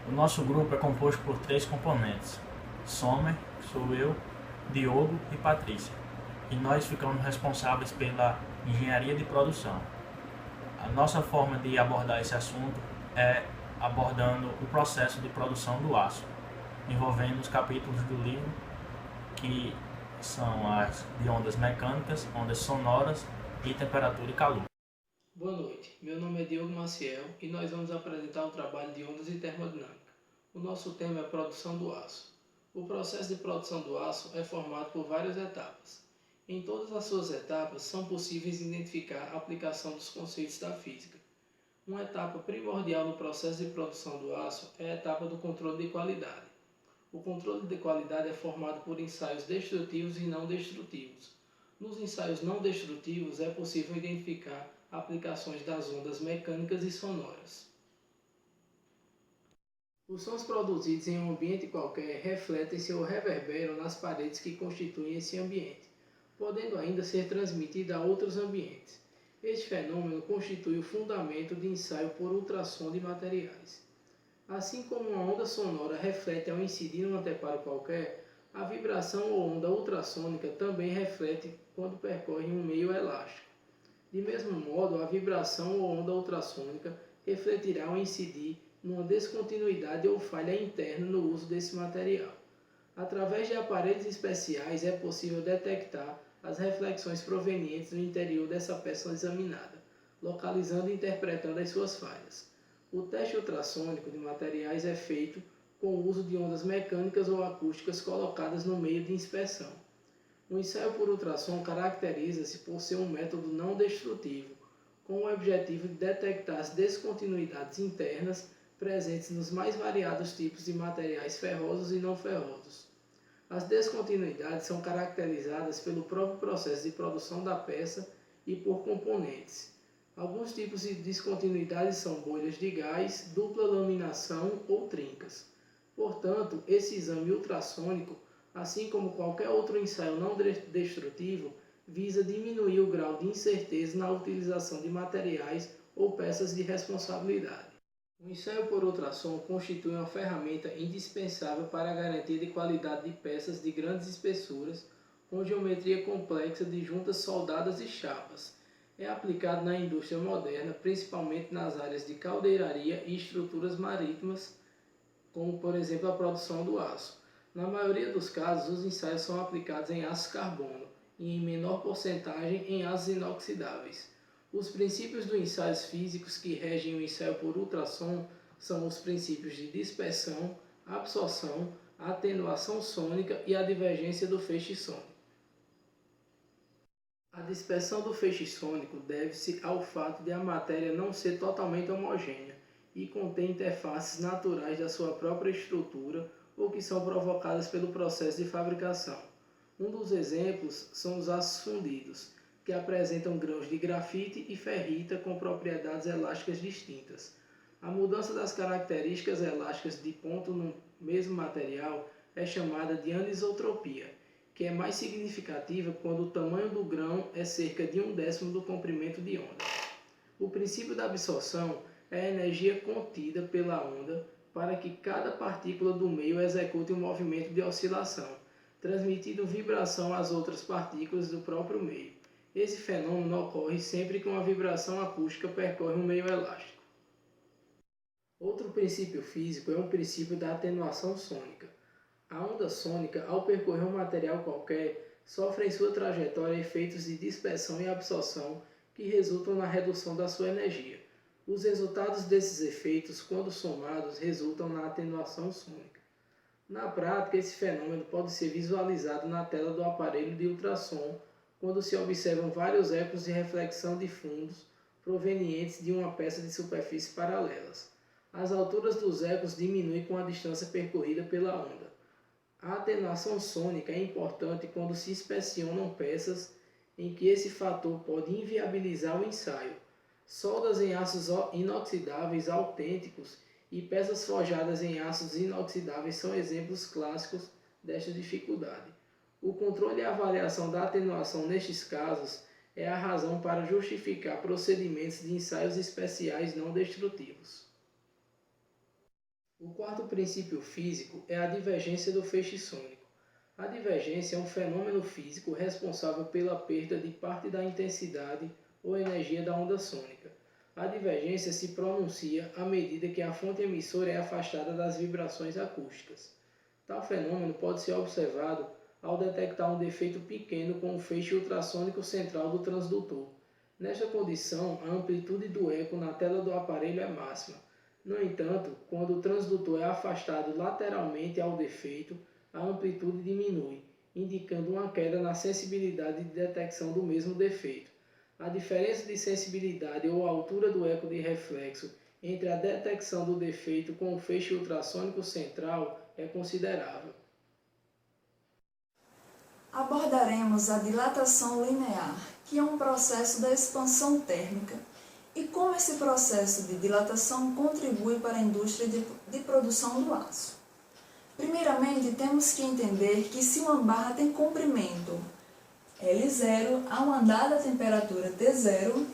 O nosso grupo é composto por 3 componentes: Sommer, que sou eu, Diogo e Patrícia. E nós ficamos responsáveis pela engenharia de produção. A nossa forma de abordar esse assunto é abordando o processo de produção do aço, envolvendo os capítulos do livro que são as de ondas mecânicas, ondas sonoras e temperatura e calor. Boa noite, meu nome é Diogo Maciel e nós vamos apresentar o trabalho de ondas e termodinâmica. O nosso tema é a produção do aço. O processo de produção do aço é formado por várias etapas. Em todas as suas etapas são possíveis identificar a aplicação dos conceitos da física. Uma etapa primordial no processo de produção do aço é a etapa do controle de qualidade. O controle de qualidade é formado por ensaios destrutivos e não destrutivos. Nos ensaios não destrutivos é possível identificar aplicações das ondas mecânicas e sonoras. Os sons produzidos em um ambiente qualquer refletem-se ou reverberam nas paredes que constituem esse ambiente, podendo ainda ser transmitido a outros ambientes. Este fenômeno constitui o fundamento de ensaio por ultrassom de materiais. Assim como uma onda sonora reflete ao incidir num anteparo qualquer, a vibração ou onda ultrassônica também reflete quando percorre um meio elástico. De mesmo modo, a vibração ou onda ultrassônica refletirá ao incidir numa descontinuidade ou falha interna no uso desse material. Através de aparelhos especiais é possível detectar as reflexões provenientes do interior dessa peça examinada, localizando e interpretando as suas falhas. O teste ultrassônico de materiais é feito com o uso de ondas mecânicas ou acústicas colocadas no meio de inspeção. O ensaio por ultrassom caracteriza-se por ser um método não destrutivo, com o objetivo de detectar as descontinuidades internas presentes nos mais variados tipos de materiais ferrosos e não ferrosos. As descontinuidades são caracterizadas pelo próprio processo de produção da peça e por componentes. Alguns tipos de descontinuidades são bolhas de gás, dupla laminação ou trincas. Portanto, esse exame ultrassônico, assim como qualquer outro ensaio não destrutivo, visa diminuir o grau de incerteza na utilização de materiais ou peças de responsabilidade. O ensaio por ultrassom constitui uma ferramenta indispensável para a garantia de qualidade de peças de grandes espessuras, com geometria complexa de juntas soldadas e chapas. É aplicado na indústria moderna, principalmente nas áreas de caldeiraria e estruturas marítimas, como por exemplo a produção do aço. Na maioria dos casos, os ensaios são aplicados em aço carbono e em menor porcentagem em aços inoxidáveis. Os princípios dos ensaios físicos que regem o ensaio por ultrassom são os princípios de dispersão, absorção, atenuação sônica e a divergência do feixe sônico. A dispersão do feixe sônico deve-se ao fato de a matéria não ser totalmente homogênea e conter interfaces naturais da sua própria estrutura ou que são provocadas pelo processo de fabricação. Um dos exemplos são os aços fundidos, que apresentam grãos de grafite e ferrita com propriedades elásticas distintas. A mudança das características elásticas de ponto no mesmo material é chamada de anisotropia, que é mais significativa quando o tamanho do grão é cerca de 1/10 do comprimento de onda. O princípio da absorção é a energia contida pela onda para que cada partícula do meio execute um movimento de oscilação, transmitindo vibração às outras partículas do próprio meio. Esse fenômeno ocorre sempre que uma vibração acústica percorre um meio elástico. Outro princípio físico é o princípio da atenuação sônica. A onda sônica, ao percorrer um material qualquer, sofre em sua trajetória efeitos de dispersão e absorção que resultam na redução da sua energia. Os resultados desses efeitos, quando somados, resultam na atenuação sônica. Na prática, esse fenômeno pode ser visualizado na tela do aparelho de ultrassom, quando se observam vários ecos de reflexão de fundos provenientes de uma peça de superfície paralelas. As alturas dos ecos diminuem com a distância percorrida pela onda. A atenuação sônica é importante quando se inspecionam peças em que esse fator pode inviabilizar o ensaio. Soldas em aços inoxidáveis autênticos e peças forjadas em aços inoxidáveis são exemplos clássicos desta dificuldade. O controle e a avaliação da atenuação nestes casos é a razão para justificar procedimentos de ensaios especiais não destrutivos. O quarto princípio físico é a divergência do feixe sônico. A divergência é um fenômeno físico responsável pela perda de parte da intensidade ou energia da onda sônica. A divergência se pronuncia à medida que a fonte emissora é afastada das vibrações acústicas. Tal fenômeno pode ser observado ao detectar um defeito pequeno com o feixe ultrassônico central do transdutor. Nesta condição, a amplitude do eco na tela do aparelho é máxima. No entanto, quando o transdutor é afastado lateralmente ao defeito, a amplitude diminui, indicando uma queda na sensibilidade de detecção do mesmo defeito. A diferença de sensibilidade ou altura do eco de reflexo entre a detecção do defeito com o feixe ultrassônico central é considerável. Abordaremos a dilatação linear, que é um processo da expansão térmica, e como esse processo de dilatação contribui para a indústria de produção do aço. Primeiramente, temos que entender que se uma barra tem comprimento L0 a uma dada temperatura T0,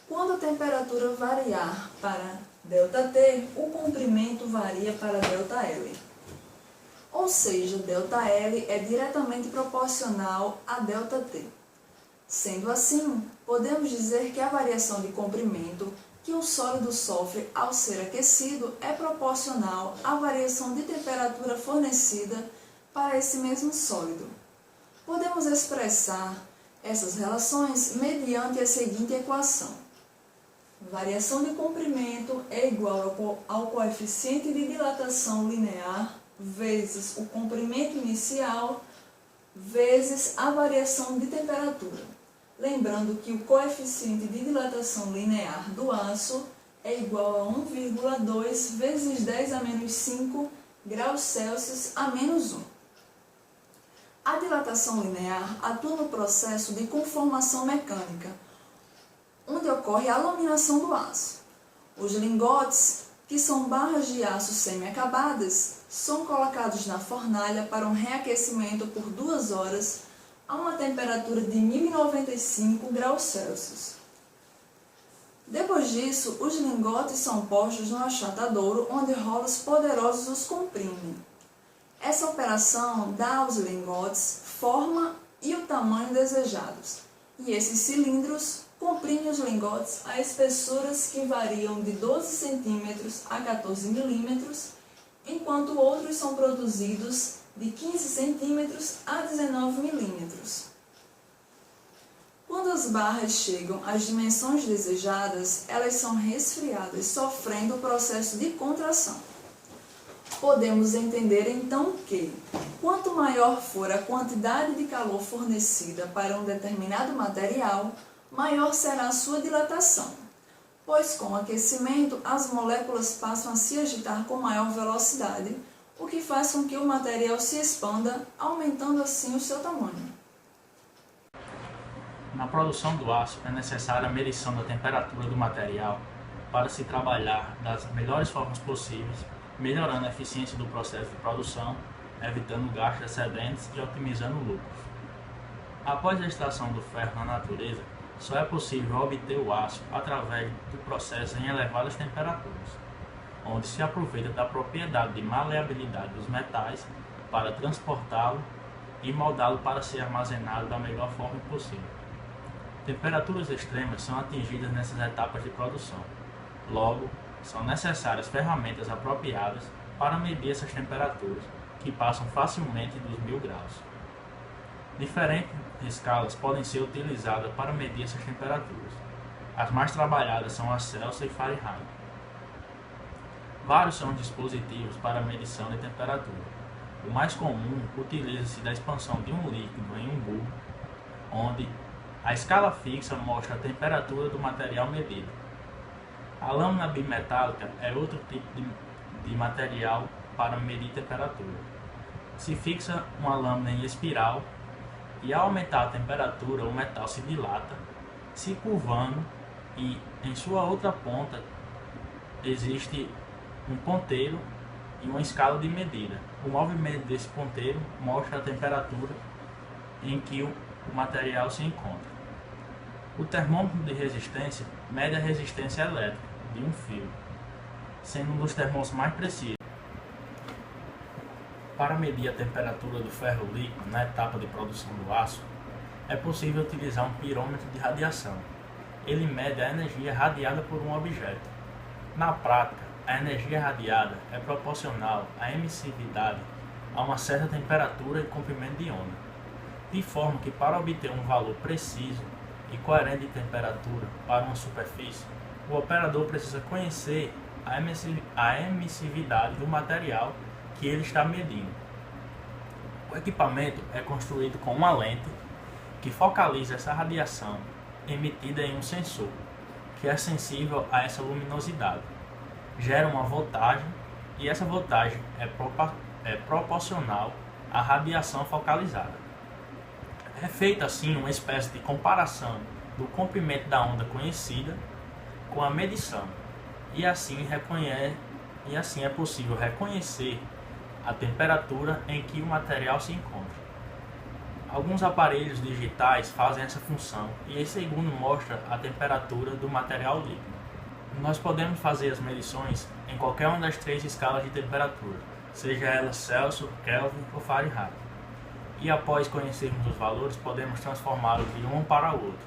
quando a temperatura variar para ΔT, o comprimento varia para ΔL. Ou seja, ΔL é diretamente proporcional a ΔT. Sendo assim, podemos dizer que a variação de comprimento que o sólido sofre ao ser aquecido é proporcional à variação de temperatura fornecida para esse mesmo sólido. Podemos expressar essas relações mediante a seguinte equação. Variação de comprimento é igual ao coeficiente de dilatação linear vezes o comprimento inicial vezes a variação de temperatura. Lembrando que o coeficiente de dilatação linear do aço é igual a 1,2 vezes 10 a menos 5 graus Celsius a menos 1. A dilatação linear atua no processo de conformação mecânica, onde ocorre a laminação do aço. Os lingotes, que são barras de aço semi-acabadas, são colocados na fornalha para um reaquecimento por 2 horas a uma temperatura de 1095 graus Celsius. Depois disso, os lingotes são postos no achatadouro, onde rolos poderosos os comprimem. Essa operação dá aos lingotes forma e o tamanho desejados, e esses cilindros comprimem os lingotes a espessuras que variam de 12 cm a 14 mm, enquanto outros são produzidos de 15 cm a 19 mm. Quando as barras chegam às dimensões desejadas, elas são resfriadas, sofrendo o processo de contração. Podemos entender então que, quanto maior for a quantidade de calor fornecida para um determinado material, maior será a sua dilatação, pois com o aquecimento as moléculas passam a se agitar com maior velocidade, o que faz com que o material se expanda, aumentando assim o seu tamanho. Na produção do aço é necessária a medição da temperatura do material para se trabalhar das melhores formas possíveis, melhorando a eficiência do processo de produção, evitando gastos excedentes e otimizando lucros. Após a extração do ferro na natureza, só é possível obter o aço através do processo em elevadas temperaturas, onde se aproveita da propriedade de maleabilidade dos metais para transportá-lo e moldá-lo para ser armazenado da melhor forma possível. Temperaturas extremas são atingidas nessas etapas de produção. Logo, são necessárias ferramentas apropriadas para medir essas temperaturas, que passam facilmente dos 1000 graus. Diferentes escalas podem ser utilizadas para medir essas temperaturas. As mais trabalhadas são a Celsius e Fahrenheit. Vários são os dispositivos para medição de temperatura. O mais comum utiliza-se da expansão de um líquido em um bulbo, onde a escala fixa mostra a temperatura do material medido. A lâmina bimetálica é outro tipo de material para medir temperatura. Se fixa uma lâmina em espiral e ao aumentar a temperatura o metal se dilata, se curvando, e em sua outra ponta existe um ponteiro e uma escala de medida. O movimento desse ponteiro mostra a temperatura em que o material se encontra. O termômetro de resistência mede a resistência elétrica de um fio. sendo um dos termômetros mais precisos. Para medir a temperatura do ferro líquido na etapa de produção do aço, é possível utilizar um pirômetro de radiação. Ele mede a energia radiada por um objeto. Na prática, a energia radiada é proporcional à emissividade a uma certa temperatura e comprimento de onda, de forma que para obter um valor preciso e coerente de temperatura para uma superfície, o operador precisa conhecer a emissividade do material que ele está medindo. O equipamento é construído com uma lente que focaliza essa radiação emitida em um sensor, que é sensível a essa luminosidade. Gera uma voltagem e essa voltagem é proporcional à radiação focalizada. É feita assim uma espécie de comparação do comprimento da onda conhecida com a medição, e assim é possível reconhecer a temperatura em que o material se encontra. Alguns aparelhos digitais fazem essa função e esse segundo mostra a temperatura do material líquido. Nós podemos fazer as medições em qualquer uma das 3 escalas de temperatura, seja ela Celsius, Kelvin ou Fahrenheit. E após conhecermos os valores, podemos transformá-los de um para o outro.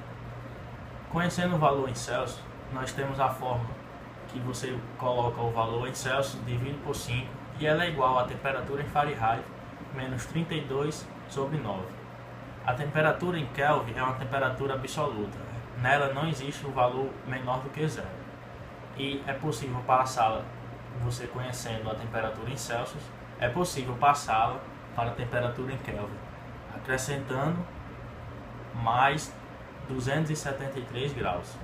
Conhecendo o valor em Celsius, nós temos a forma que você coloca o valor em Celsius, divide por 5 e ela é igual à temperatura em Fahrenheit menos 32/9. A temperatura em Kelvin é uma temperatura absoluta. Nela não existe um valor menor do que 0. E é possível passá-la, você conhecendo a temperatura em Celsius, é possível passá-la para a temperatura em Kelvin, acrescentando mais 273 graus.